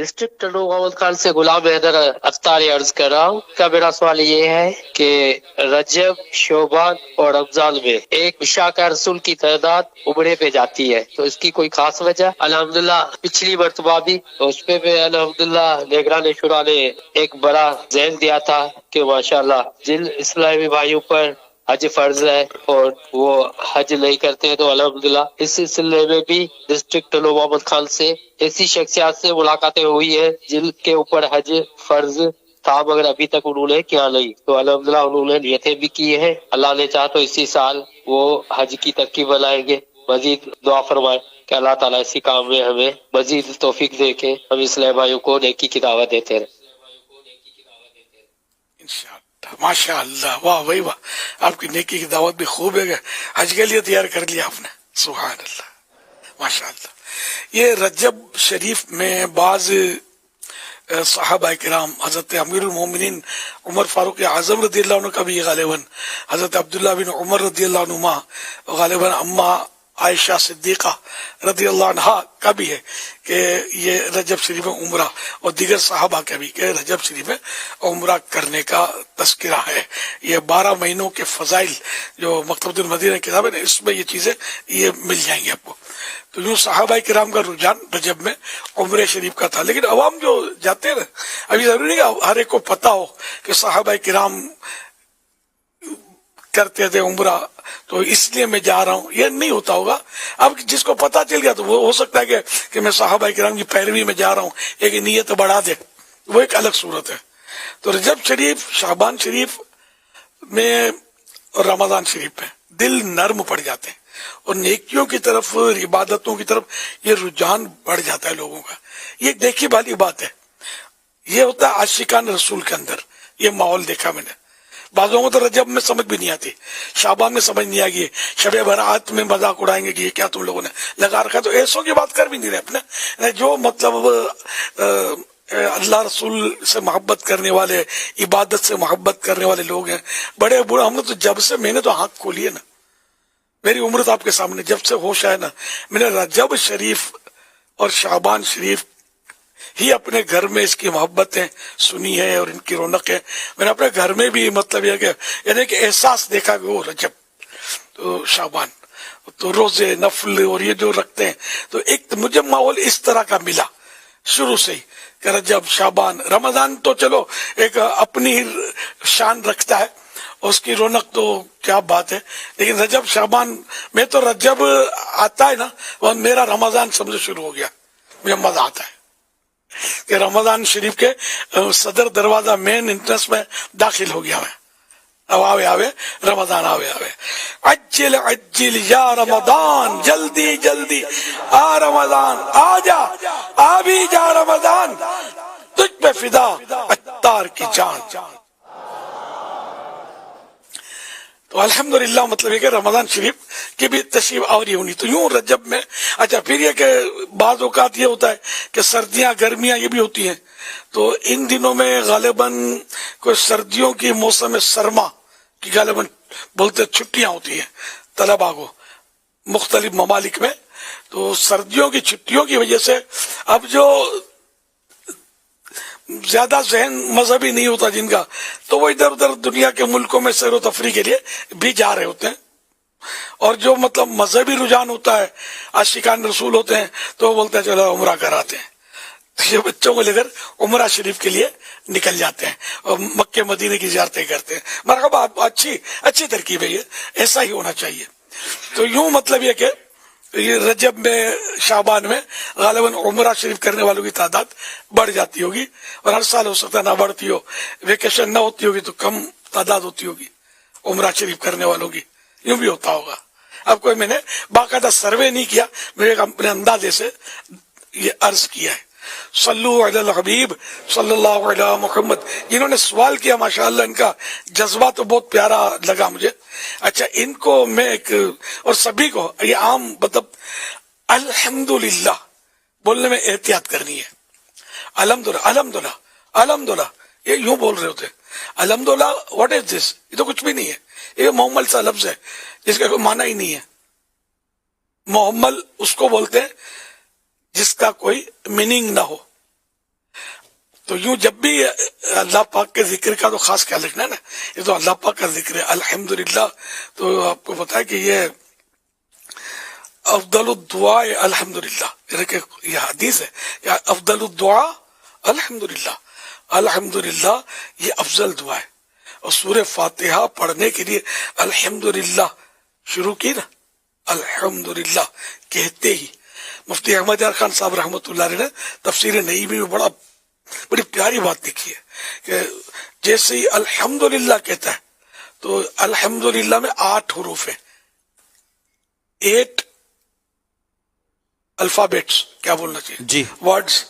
District ٹنو Muhammad Khan سے غلام حیدر اختار عرض کر رہا ہوں. کا میرا سوال یہ ہے کہ رجب، شعبان اور رمضان میں ایک مشاکہ رسول کی تعداد عمرے پہ جاتی ہے، تو اس کی کوئی خاص وجہ؟ الحمدللہ پچھلی مرتبہ بھی اس پہ الحمدللہ نگران شورا نے ایک بڑا ذہن دیا تھا کہ ماشاءاللہ جن اسلامی بھائیوں پر حج فرض ہے اور وہ حج نہیں کرتے ہیں، تو الحمدللہ اس سلسلے میں بھی ڈسٹرکٹ ٹنو محمد خان سے ایسی شخصیات سے ملاقاتیں ہوئی ہیں جن کے اوپر حج فرض تھا مگر ابھی تک انہوں نے کیا نہیں، تو الحمدللہ انہوں نے نیتیں بھی کی ہیں. اللہ نے چاہا تو اسی سال وہ حج کی ترکیب بنائیں گے. مزید دعا فرمائے کہ اللہ تعالیٰ اسی کام میں ہمیں مزید توفیق دے کے ہم اسلام بھائیوں کو نیکی کی دعوت دیتے رہیں. انشاءاللہ. ماشاء اللہ، واہ بھائی واہ، آپ کی نیکی کی دعوت بھی خوب ہے. حج کے لیے تیار کر لیا آپ نے، سبحان اللہ، ماشاء اللہ. یہ رجب شریف میں بعض صحابہ کرام، حضرت امیر المومنین عمر فاروق اعظم رضی اللہ عنہ کا بھی غالباً، حضرت عبداللہ بن عمر رضی اللہ عنہما، غالباً اما عائشہ صدیقہ رضی اللہ عنہ کا بھی ہے کہ یہ رجب شریف میں عمرہ، اور دیگر صحابہ کا بھی کہ رجب شریف میں عمرہ کرنے کا تذکرہ ہے. یہ 12 مہینوں کے فضائل جو مکتبۃ المدینہ کتاب ہے نا، اس میں یہ چیزیں یہ مل جائیں گی آپ کو. تو یوں صحابہ کرام کا رجحان رجب میں عمرے شریف کا تھا. لیکن عوام جو جاتے ہیں نا، ابھی ضروری نہیں کہ ہر ایک کو پتہ ہو کہ صحابہ کرام کرتے تھے عمرہ تو اس لیے میں جا رہا ہوں، یہ نہیں ہوتا ہوگا. اب جس کو پتہ چل گیا تو وہ ہو سکتا ہے کہ میں صحابہ کرام کی پیروی میں جا رہا ہوں، ایک نیت بڑھا دے، وہ ایک الگ صورت ہے. تو رجب شریف، شعبان شریف میں اور رمضان شریف میں دل نرم پڑ جاتے ہیں اور نیکیوں کی طرف، عبادتوں کی طرف یہ رجحان بڑھ جاتا ہے لوگوں کا. یہ دیکھی بھالی بات ہے. یہ ہوتا ہے عاشقان رسول کے اندر. یہ ماحول دیکھا میں نے. بعضوں کو تو رجب میں سمجھ بھی نہیں آتی، شعبان میں سمجھ نہیں آئے گی، شب برات میں مذاق اڑائیں گے کہ یہ کیا تم لوگوں نے لگا رکھا ہے. تو ایسوں کی بات کر بھی نہیں رہے اپنے. جو مطلب اللہ رسول سے محبت کرنے والے، عبادت سے محبت کرنے والے لوگ ہیں، بڑے بوڑھے. ہم نے تو جب سے، میں نے تو آنکھ کھولی ہے نا، میری عمر تو آپ کے سامنے، جب سے ہوش ہے نا، میں نے رجب شریف اور شعبان شریف ہی اپنے گھر میں اس کی محبتیں سنی ہے اور ان کی رونق ہے. میں نے اپنے گھر میں بھی مطلب یہ کہ یعنی کہ احساس دیکھا کہ وہ رجب تو شعبان تو روزے نفل اور یہ جو رکھتے ہیں، تو ایک مجھے ماحول اس طرح کا ملا شروع سے ہی کہ رجب، شعبان. رمضان تو چلو ایک اپنی شان رکھتا ہے، اس کی رونق تو کیا بات ہے. لیکن رجب شعبان میں تو رجب آتا ہے نا، وہ میرا رمضان سمجھو شروع ہو گیا. مجھے مزہ آتا ہے کہ رمضان شریف کے صدر دروازہ مین انٹرنس میں داخل ہو گیا میں. اب آوے رمضان، آوے عجل عجل یا رمضان، جلدی جلدی آ رمضان، آ جا، آ بھی جا رمضان، تجھ پہ فدا عطار کی جان. تو الحمدللہ مطلب یہ کہ رمضان شریف کی بھی تشریف آوری ہونی. تو یوں رجب میں اچھا پھر یہ کہ بعض اوقات یہ ہوتا ہے کہ سردیاں گرمیاں یہ بھی ہوتی ہیں، تو ان دنوں میں غالباً کوئی سردیوں کی موسم سرما کی غالباً بولتے چھٹیاں ہوتی ہیں طلباء کو مختلف ممالک میں. تو سردیوں کی چھٹیوں کی وجہ سے اب جو زیادہ ذہن مذہبی نہیں ہوتا جن کا، تو وہ ادھر ادھر دنیا کے ملکوں میں سیر و تفریح کے لیے بھی جا رہے ہوتے ہیں. اور جو مطلب مذہبی رجحان ہوتا ہے، عاشقان رسول ہوتے ہیں، تو وہ بولتے ہیں چلو عمرہ کراتے ہیں. تو یہ بچوں کو لے کر عمرہ شریف کے لیے نکل جاتے ہیں اور مکے مدینے کی زیارتیں کرتے ہیں. مرحبا، اچھی ترکیب ہے، یہ ایسا ہی ہونا چاہیے. تو یوں مطلب یہ کہ یہ رجب میں، شعبان میں غالباً عمرہ شریف کرنے والوں کی تعداد بڑھ جاتی ہوگی، اور ہر سال ہو سکتا ہے نہ بڑھتی ہو، ویکیشن نہ ہوتی ہوگی تو کم تعداد ہوتی ہوگی عمرہ شریف کرنے والوں کی. یوں بھی ہوتا ہوگا. اب کوئی میں نے باقاعدہ سروے نہیں کیا، میرے اپنے اندازے سے یہ عرض کیا ہے. صلو علی الحبیب صلی اللہ علیہ محمد. جنہوں نے سوال کیا ماشاءاللہ ان کا جذبہ تو بہت پیارا لگا مجھے. اچھا ان کو میں ایک، اور سبھی کو یہ عام مطلب الحمدللہ بولنے میں احتیاط کرنی ہے. الحمدللہ یہ یوں بول رہے ہوتے. الحمدللہ واٹ از دس؟ یہ تو کچھ بھی نہیں ہے، یہ محمل سا لفظ ہے جس کا کوئی معنی ہی نہیں ہے. محمل اس کو بولتے ہیں جس کا کوئی میننگ نہ ہو. تو یوں جب بھی اللہ پاک کے ذکر کا تو خاص خیال رکھنا ہے نا، یہ تو اللہ پاک کا ذکر ہے الحمدللہ. تو آپ کو پتا ہے کہ یہ افضل الدعاء الحمدللہ، یعنی کہ یہ حدیث ہے کہ افضل الدعاء الحمدللہ، الحمدللہ یہ افضل دعا ہے. اور سورہ فاتحہ پڑھنے کے لیے الحمدللہ شروع کی نا، الحمدللہ کہتے ہی مفتی احمد یار خان صاحب رحمۃ اللہ علیہ نے تفسیر نعیمی میں بڑی پیاری بات لکھی ہے کہ جیسے ہی الحمدللہ کہتا ہے تو الحمدللہ میں 8 حروف ہیں، 8 الفابیٹس، کیا بولنا چاہیے جی ورڈز،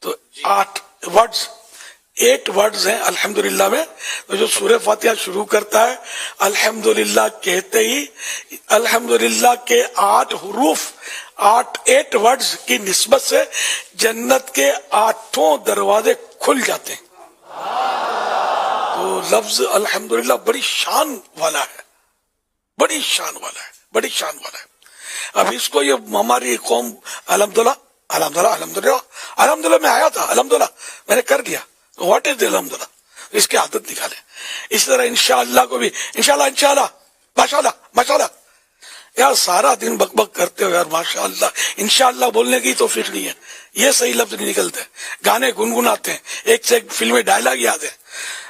تو 8 ورڈز، 8 ورڈز ہیں الحمدللہ میں. تو جو سورہ فاتحہ شروع کرتا ہے الحمدللہ کہتے ہی الحمدللہ کے 8 حروف، 8 ورڈز کی نسبت سے جنت کے 8 دروازے کھل جاتے ہیں. تو لفظ الحمدللہ بڑی شان والا ہے، بڑی شان والا ہے، بڑی شان والا ہے. اب اس کو یہ ہماری قوم الحمدللہ الحمدللہ الحمدللہ الحمدللہ میں آیا تھا، الحمدللہ میں نے کر دیا، واٹ از الحمدللہ، اس کی عادت نکالے. اس طرح انشاءاللہ کو بھی انشاءاللہ انشاءاللہ ماشاءاللہ ماشاءاللہ، یار سارا دن بک بک کرتے ہو یار، ماشاءاللہ انشاءاللہ بولنے کی توفیق نہیں ہے، یہ صحیح لفظ نہیں نکلتے، گانے گنگناتے ہیں، ایک سے ایک فلمیں ڈائلاگ یاد ہے،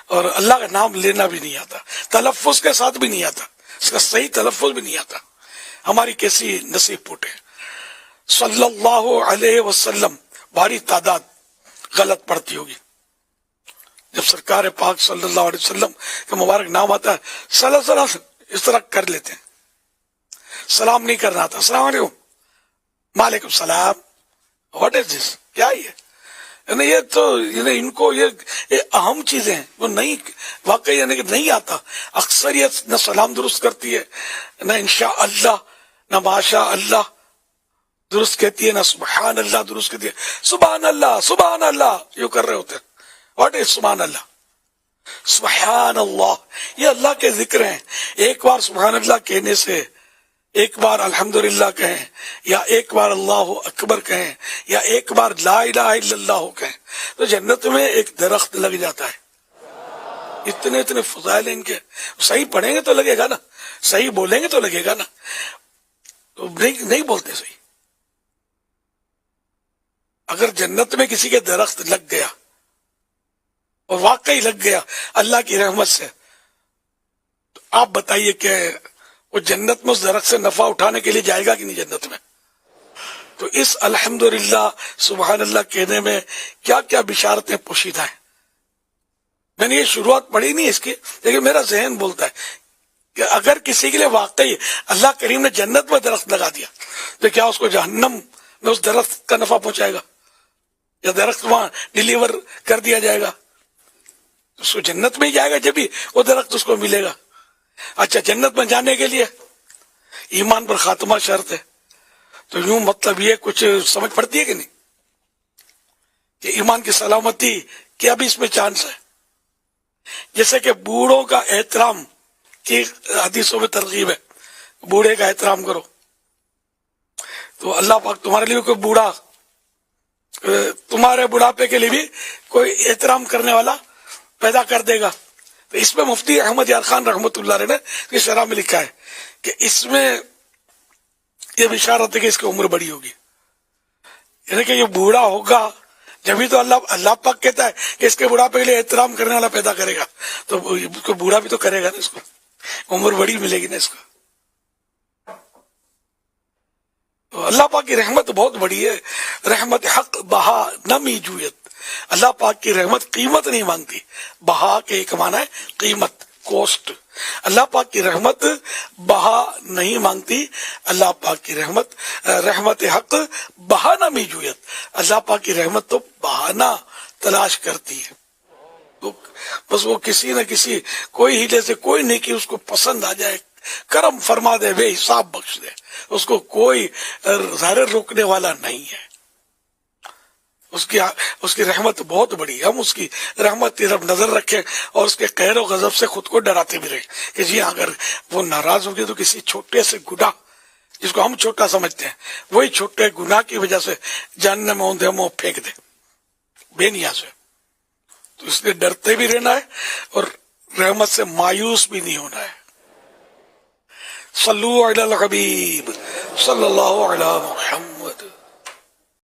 اور اللہ کا نام لینا بھی نہیں آتا، تلفظ کے ساتھ بھی نہیں آتا، اس کا صحیح تلفظ بھی نہیں آتا. ہماری کیسی نصیب پوٹ ہے. صلی اللہ علیہ وسلم بھاری تعداد غلط پڑتی ہوگی. جب سرکار پاک صلی اللہ علیہ وسلم کا مبارک نام آتا ہے صلی اللہ علیہ وسلم اس طرح کر لیتے ہیں. سلام نہیں کرنا آتا، السلام علیکم، وعلیکم السلام، واٹ از دس، کیا یعنی یہ تو یعنی ان کو یہ اہم چیزیں ہیں وہ نہیں، واقعی یعنی کہ نہیں آتا. اکثریت نہ سلام درست کرتی ہے، نہ انشاءاللہ، نہ ماشاء اللہ درست کہتی ہے، نہ سبحان اللہ درست کہتی ہے. سبحان اللہ سبحان اللہ یوں کر رہے ہوتے ہیں. واٹ از سبحان اللہ؟ سبحان اللہ یہ اللہ کے ذکر ہیں. ایک بار سبحان اللہ کہنے سے، ایک بار الحمدللہ کہیں، یا ایک بار اللہ اکبر کہیں، یا ایک بار لا الہ الا اللہ کہیں، تو جنت میں ایک درخت لگ جاتا ہے. اتنے فضائل ان کے، صحیح پڑھیں گے تو لگے گا نا، صحیح بولیں گے تو لگے گا نا، تو نہیں بولتے صحیح. اگر جنت میں کسی کے درخت لگ گیا اور واقعی لگ گیا اللہ کی رحمت سے، تو آپ بتائیے کہ وہ جنت میں اس درخت سے نفع اٹھانے کے لیے جائے گا کہ نہیں جنت میں؟ تو اس الحمدللہ سبحان اللہ کہنے میں کیا کیا بشارتیں پوشیدہ ہیں. میں نے یہ شروعات پڑھی نہیں اس کی، لیکن میرا ذہن بولتا ہے کہ اگر کسی کے لیے واقعی اللہ کریم نے جنت میں درخت لگا دیا تو کیا اس کو جہنم میں اس درخت کا نفع پہنچائے گا، یا درخت وہاں ڈیلیور کر دیا جائے گا؟ اس کو جنت میں ہی جائے گا جب بھی وہ درخت اس کو ملے گا. اچھا، جنت میں جانے کے لیے ایمان پر خاتمہ شرط ہے. تو یوں مطلب یہ کچھ سمجھ پڑتی ہے کہ نہیں کہ ایمان کی سلامتی کیا بھی اس میں چانس ہے؟ جیسے کہ بوڑھوں کا احترام کی حدیثوں میں ترغیب ہے، بوڑھے کا احترام کرو. تو اللہ پاک تمہارے لیے کوئی بوڑھا، تمہارے بڑھاپے کے لیے بھی کوئی احترام کرنے والا پیدا کر دے گا. تو اس میں مفتی احمد یار خان رحمۃ اللہ علیہ نے شرح میں لکھا ہے کہ اس میں یہ بشارت ہے کہ اس کی عمر بڑی ہوگی، یعنی کہ یہ بوڑھا ہوگا جبھی تو اللہ پاک کہتا ہے کہ اس کے بڑھاپے کے لیے احترام کرنے والا پیدا کرے گا، تو کوئی بوڑھا بھی تو کرے گا نا، اس کو عمر بڑی ملے گی نا اس کو. تو اللہ پاک کی رحمت بہت بڑی ہے. رحمت حق بہا نمی جویت، اللہ پاک کی رحمت قیمت نہیں مانگتی. بہا کے ایک معنی ہے قیمت، کوسٹ. اللہ پاک کی رحمت بہا نہیں مانگتی. اللہ پاک کی رحمت حق بہانہ میں جویت، اللہ پاک کی رحمت تو بہانہ تلاش کرتی ہے. تو بس وہ کسی نہ کسی کوئی ہیلے سے کوئی نیکی اس کو پسند آ جائے، کرم فرما دے، بے حساب بخش دے، اس کو کوئی ظاہر روکنے والا نہیں ہے. اس کی رحمت بہت بڑی ہے. ہم اس کی رحمت کی طرف نظر رکھیں اور اس کے قہر و غضب سے خود کو ڈراتے بھی رہیں کہ جی اگر وہ ناراض ہوگی تو کسی چھوٹے سے گناہ جس کو ہم چھوٹا سمجھتے ہیں وہی چھوٹے گناہ کی وجہ سے جہنم میں اوندھے منہ پھینک دے بے نیاز ہے. تو اس لیے ڈرتے بھی رہنا ہے اور رحمت سے مایوس بھی نہیں ہونا ہے. صلو علی الحبیب صلی اللہ علی محمد.